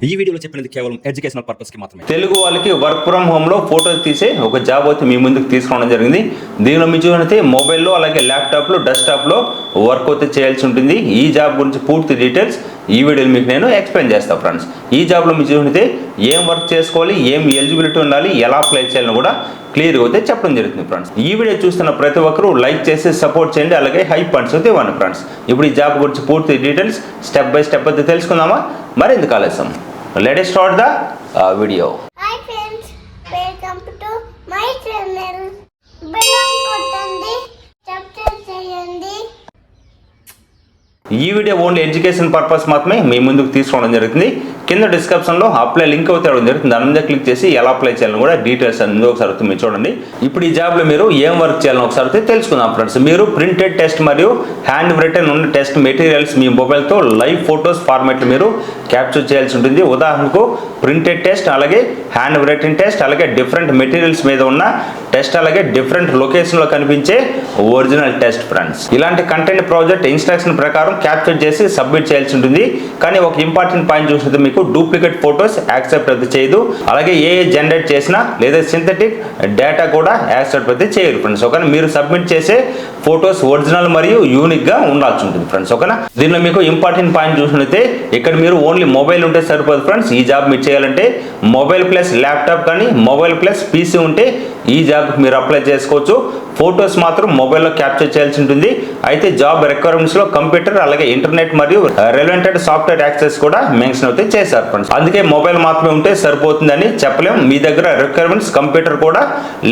ఈ వీడియోలో చెప్పినది కేవలం ఎడ్యుకేషనల్ పర్పస్ కి మాత్రమే. తెలుగు వాళ్ళకి వర్క్ ఫ్రమ్ హోమ్ లో ఫోటోస్ తీసే ఒక జాబ్ అయితే మీ ముందుకు తీసుకోవడం జరిగింది. దీనిలో మీ చూసినైతే మొబైల్లో అలాగే ల్యాప్టాప్ లో డెస్క్టాప్ లో వర్క్ అయితే చేయాల్సి ఉంటుంది. ఈ జాబ్ గురించి పూర్తి డీటెయిల్స్ ఈ వీడియోలో మీకు నేను ఎక్స్ప్లెయిన్ చేస్తాను ఫ్రెండ్స్. ఈ జాబ్లో మీ చూసినైతే ఏం వర్క్ చేసుకోవాలి, ఏం ఎలిజిబిలిటీ ఉండాలి, ఎలా అప్లై చేయాలని కూడా క్లియర్గా అయితే చెప్పడం జరుగుతుంది ఫ్రెండ్స్. ఈ వీడియో చూస్తున్న ప్రతి ఒక్కరూ లైక్ చేసి సపోర్ట్ చేయండి, అలాగే హై పాయింట్స్ అయితే ఇవ్వండి ఫ్రెండ్స్. ఇప్పుడు ఈ జాబ్ గురించి పూర్తి డీటెయిల్స్ స్టెప్ బై స్టెప్ అయితే తెలుసుకుందామా? మరి ఎందుకు ఆలస్యం, let us start the video. Hi friends, welcome to my channel. Bell కొట్టండి, సబ్స్క్రైబ్ చేయండి. ఈ వీడియో ఓన్లీ ఎడ్యుకేషన్ పర్పస్ మాత్రమే మీ ముందుకు తీసుకోవడం జరుగుతుంది. కింద డిస్క్రిప్షన్లో అప్లై లింక్ అయితే ఇవ్వడం జరుగుతుంది. దాని మీద క్లిక్ చేసి ఎలా అప్లై చేయాలని కూడా డీటెయిల్స్ అన్ని ఒకసారి అయితే మీరు చూడండి. ఇప్పుడు ఈ జాబ్లో మీరు ఏం వర్క్ చేయాలని ఒకసారి అయితే తెలుసుకుందాం ఫ్రెండ్స్. మీరు ప్రింటెడ్ టెస్ట్ మరియు హ్యాండ్ రిటన్ ఉన్న టెస్ట్ మెటీరియల్స్ మీ మొబైల్తో లైవ్ ఫొటోస్ ఫార్మాట్లో మీరు క్యాప్చర్ చేయాల్సి ఉంటుంది. ఉదాహరణకు ప్రింటెడ్ టెస్ట్, అలాగే హ్యాండ్ రిటన్ టెస్ట్, అలాగే డిఫరెంట్ మెటీరియల్స్ మీద ఉన్న టెస్ట్, అలాగే డిఫరెంట్ లొకేషన్లో కనిపించే ఒరిజినల్ టెస్ట్ ఫ్రెండ్స్. ఇలాంటి కంటెంట్ ప్రాజెక్ట్ ఇన్స్ట్రక్షన్ ప్రకారం క్యాప్చర్ చేసి సబ్మిట్ చేయాల్సి ఉంటుంది. కానీ ఒక ఇంపార్టెంట్ పాయింట్ చూసినట్టు మీకు డూప్లికేట్ ఫొటోస్ యాక్సెప్ట్ అయితే చేయదు. అలాగే ఏ జనరేట్ చేసినా లేదా సింథటిక్ డేటా కూడా యాక్సెప్ట్ అయితే చేయరు ఫ్రెండ్స్. ఓకేనా, మీరు సబ్మిట్ చేసే ఫొటోస్ ఒరిజినల్ మరియు యూనిక్ గా ఉండాల్సి ఉంటుంది ఫ్రెండ్స్. ఓకేనా, దీనిలో మీకు ఇంపార్టెంట్ పాయింట్ చూసినట్లయితే ఇక్కడ మీరు ఓన్లీ మొబైల్ ఉంటే సరిపోదు ఫ్రెండ్స్. ఈ జాబ్ మీరు చేయాలంటే మొబైల్ ప్లస్ ల్యాప్టాప్ కానీ మొబైల్ ప్లస్ పీసీ ఉంటే ఈ జాబ్కి మీరు అప్లై చేసుకోవచ్చు. ఫొటోస్ మాత్రం మొబైల్లో క్యాప్చర్ చేయాల్సి ఉంటుంది. అయితే జాబ్ రిక్వైర్మెంట్స్లో కంప్యూటర్, అలాగే ఇంటర్నెట్ మరియు రెలవెంటెడ్ సాఫ్ట్వేర్ యాక్సెస్ కూడా మెన్షన్ అయితే చేశారు ఫ్రెండ్స్. అందుకే మొబైల్ మాత్రమే ఉంటే సరిపోతుందని చెప్పలేము. మీ దగ్గర రిక్వైర్మెంట్స్ కంప్యూటర్ కూడా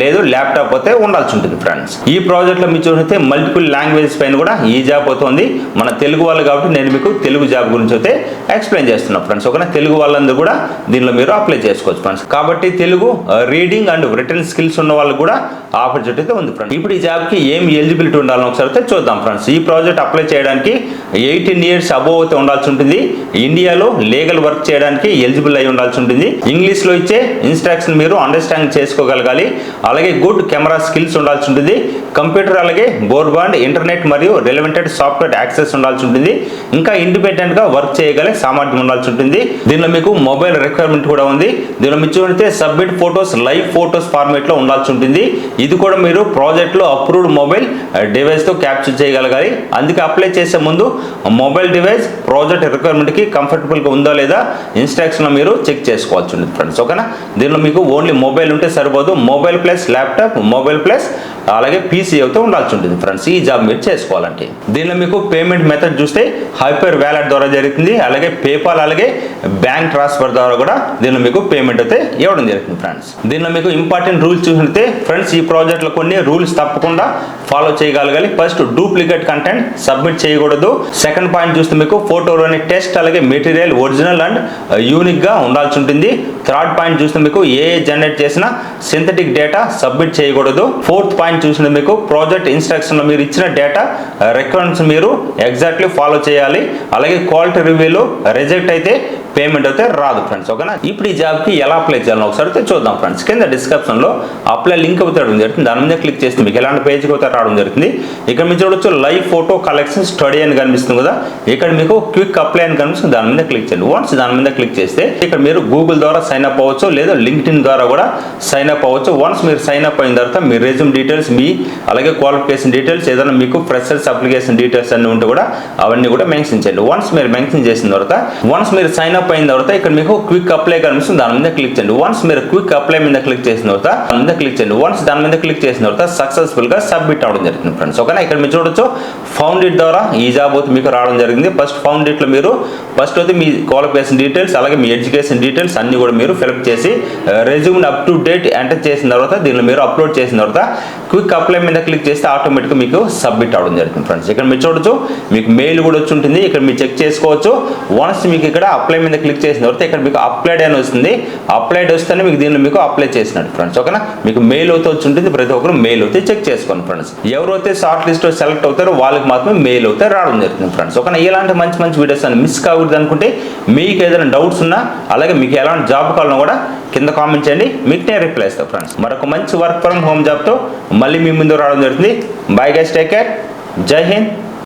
లేదు, ల్యాప్టాప్ అయితే ఉండాల్సి ఉంటుంది ఫ్రెండ్స్. ఈ ప్రాజెక్ట్లో మీరు చూస్తే మల్టిపుల్ లాంగ్వేజెస్ పైన కూడా ఈ జాబ్ అవుతుంది. మన తెలుగు వాళ్ళు కాబట్టి నేను మీకు తెలుగు జాబ్ గురించి అయితే ఎక్స్ప్లెయిన్ చేస్తున్నాను ఫ్రెండ్స్. ఓకేనా, తెలుగు వాళ్ళందరూ కూడా దీనిలో మీరు అప్లై చేసుకోవచ్చు ఫ్రెండ్స్. కాబట్టి Telugu reading and written skills ఉన్న వాళ్ళకి కూడా ఆపర్చునిటీ అయితే ఉంది ఫ్రెండ్స్. ఇప్పుడు ఈ జాబ్కి ఏం ఎలిజిబిలిటీ ఉండాలని ఒకసారి అయితే చూద్దాం ఫ్రెండ్స్. ఈ ప్రాజెక్ట్ అప్లై చేయడానికి 18 years అబోవ్ అయితే ఉండాల్సి ఉంటుంది. ఇండియాలో లీగల్ వర్క్ చేయడానికి ఎలిజిబుల్ అయి ఉండాల్సి ఉంటుంది. ఇంగ్లీష్లో ఇచ్చే ఇన్స్ట్రక్షన్ మీరు అండర్స్టాండ్ చేసుకోగలగాలి. అలాగే గుడ్ కెమెరా స్కిల్స్ ఉండాల్సి ఉంటుంది. కంప్యూటర్, అలాగే బ్రాడ్బ్యాండ్, ఇంటర్నెట్ మరియు రెలవెంటెడ్ సాఫ్ట్వేర్ యాక్సెస్ ఉండాల్సి ఉంటుంది. ఇంకా ఇండిపెండెంట్గా వర్క్ చేయగల సామర్థ్యం ఉండాల్సి ఉంటుంది. దీనిలో మీకు మొబైల్ రిక్వైర్మెంట్ కూడా ఉంది. దీనిలో మీరు చూస్తే సబ్మిట్ ఫొటోస్ లైవ్ ఫొటోస్ ఫార్మేట్లో ఉండాల్సి ఉంటుంది. ఇది కూడా మీరు ప్రాజెక్ట్లో అప్రూవ్డ్ మొబైల్ డివైస్తో క్యాప్చర్ చేయగలగాలి. అందుకే అప్లై చేసే ముందు మొబైల్ డివైస్ ప్రాజెక్ట్ రిక్వైర్మెంట్కి కంఫర్టబుల్గా ఉందా లేదా ఇన్స్ట్రక్షన్ మీరు చెక్ చేసుకోవాల్సి ఉంటుంది ఫ్రెండ్స్. ఓకేనా, దీనిలో మీకు ఓన్లీ మొబైల్ ఉంటే సరిపోదు. Mobile plus laptop, mobile plus అలాగే పీసీ అయితే ఉండాల్సి ఉంటుంది ఫ్రెండ్స్. ఈ జాబ్ మీరు చేసుకోవాలంటే దీనిలో మీకు పేమెంట్ మెథడ్ చూస్తే హైపర్ వ్యాలెట్ ద్వారా జరుగుతుంది. అలాగే పేపాల్, అలాగే బ్యాంక్ ట్రాన్స్ఫర్ ద్వారా కూడా దీనిలో మీకు పేమెంట్ అయితే ఇవ్వడం జరుగుతుంది ఫ్రెండ్స్. దీనిలో మీకు ఇంపార్టెంట్ రూల్స్ చూసినట్లయితే ఫ్రెండ్స్, ఈ ప్రాజెక్ట్లో కొన్ని రూల్స్ తప్పకుండా ఫాలో చేయగలగాలి. ఫస్ట్, డూప్లికేట్ కంటెంట్ సబ్మిట్ చేయకూడదు. సెకండ్ పాయింట్ చూస్తే మీకు ఫోటోలోని టెస్ట్, అలాగే మెటీరియల్ ఒరిజినల్ అండ్ యూనిక్ గా ఉండాల్సి ఉంటుంది. థర్డ్ పాయింట్ చూస్తే మీకు ఏ జనరేట్ చేసిన సింథటిక్ డేటా సబ్మిట్ చేయకూడదు. ఫోర్త్ పాయింట్ చూసిన మీకు ప్రాజెక్ట్ ఇన్స్ట్రక్షన్ లో మీరు ఇచ్చిన డేటా రిక్వైర్మెంట్స్ మీరు ఎగ్జాక్ట్లీ ఫాలో చేయాలి. అలాగే క్వాలిటీ రివ్యూలో రిజెక్ట్ అయితే పేమెంట్ అయితే రాదు ఫ్రెండ్స్. ఓకేనా, ఇప్పుడు ఈ జాబ్కి ఎలా అప్లై చేయాలని ఒకసారి అయితే చూద్దాం ఫ్రెండ్స్. కింద డిస్క్రిప్షన్లో అప్లై లింక్ అయితే రావడం జరుగుతుంది. దాని మీద క్లిక్ చేస్తే మీకు ఎలాంటి పేజ్కి అయితే రావడం జరుగుతుంది. ఇక్కడ మీరు చూడొచ్చు లైవ్ ఫోటో కలెక్షన్ స్టడీ అని కనిపిస్తుంది కదా. ఇక్కడ మీకు క్విక్ అప్లై అని కనిపిస్తుంది. దాని మీద క్లిక్ చేయండి. వన్స్ దాని మీద క్లిక్ చేస్తే ఇక్కడ మీరు గూగుల్ ద్వారా సైన్ అప్ అవ్వచ్చు, లేదా లింక్డ్ఇన్ ద్వారా కూడా సైన్ అప్ అవ్వచ్చు. వన్స్ మీరు సైన్ అప్ అయిన తర్వాత మీ రెజ్యూమ్ డీటెయిల్స్, మీ అలాగే క్వాలిఫికేషన్ డీటెయిల్స్, ఏదైనా మీకు ఫ్రెషర్స్ అప్లికేషన్ డీటెయిల్స్ అన్ని ఉంటే కూడా అవన్నీ కూడా మెన్షన్ చేయండి. వన్స్ మీరు మెన్షన్ చేసిన తర్వాత, వన్స్ మీరు సైన్ అప్ అయిన తర్వాత ఇక్కడ మీకు క్విక్ అప్లై కనిపిస్తుంది. దాని మీద క్లిక్ చేయండి. వన్స్ మీరు క్విక్ అప్లై మీద క్లిక్ చేసిన తర్వాత దాని మీద క్లిక్ చేయండి. వన్స్ దాని మీద క్లిక్ చేసిన తర్వాత సక్సెస్ఫుల్ గా సబ్మిట్ అవడం జరుగుతుంది ఫ్రెండ్స్. ఓకేనా, ఇక్కడ మీరు చూడొచ్చు ఫౌండ్ ఇట్ ద్వారా ఈ జాబ్ అయితే మీకు రావడం జరిగింది. ఫస్ట్ ఫౌండ్ ఇట్ లో మీరు ఫస్ట్ అయితే మీ క్వాలిఫికేషన్ డీటెయిల్స్, అలాగే మీ ఎడ్యుకేషన్ డీటెయిల్స్ అన్ని కూడా మీరు ఫిల్అప్ చేసి resume up to date enter చేసిన తర్వాత దీనిలో మీరు అప్లోడ్ చేసిన తర్వాత క్విక్ అప్లై మీద క్లిక్ చేస్తే ఆటోమేటిక్గా మీకు సబ్మిట్ అవడం జరుగుతుంది ఫ్రెండ్స్. ఇక్కడ మీరు చూడొచ్చు మీకు మెయిల్ కూడా వచ్చి ఉంటుంది. ఇక్కడ మీరు చెక్ చేసుకోవచ్చు. వన్స్ మీకు ఇక్కడ అప్లై మీద క్లిక్ చేసిన తర్వాత ఇక్కడ మీకు అప్లైడ్ అని వస్తుంది. అప్లైడ్ వస్తేనే మీకు దీనిలో మీకు అప్లై చేసినట్టు ఫ్రెండ్స్. ఓకేనా, మీకు మెయిల్ అయితే వచ్చి ఉంటుంది. ప్రతి ఒక్కరు మెయిల్ అయితే చెక్ చేసుకోండి ఫ్రెండ్స్. ఎవరైతే షార్ట్ లిస్ట్ సెలెక్ట్ అవుతారో వాళ్ళకి మాత్రమే మెయిల్ అయితే రావడం జరుగుతుంది ఫ్రెండ్స్. ఓకేనా, ఇలాంటి మంచి మంచి వీడియోస్ అని మిస్ కాకూడదు అనుకుంటే మీకు ఏదైనా డౌట్స్ ఉన్నా, అలాగే మీకు ఎలాంటి జాబ్ కావాలన్నా కూడా కింద కామెంట్ చేయండి. మీకు నేను రిప్లై ఇస్తాను ఫ్రెండ్స్. మరొక మంచి వర్క్ ఫ్రమ్ హోమ్ జాబ్తో మళ్ళీ మీ ముందు రావడం జరుగుతుంది. బై గైస్, టేక్ కేర్, జై హింద్.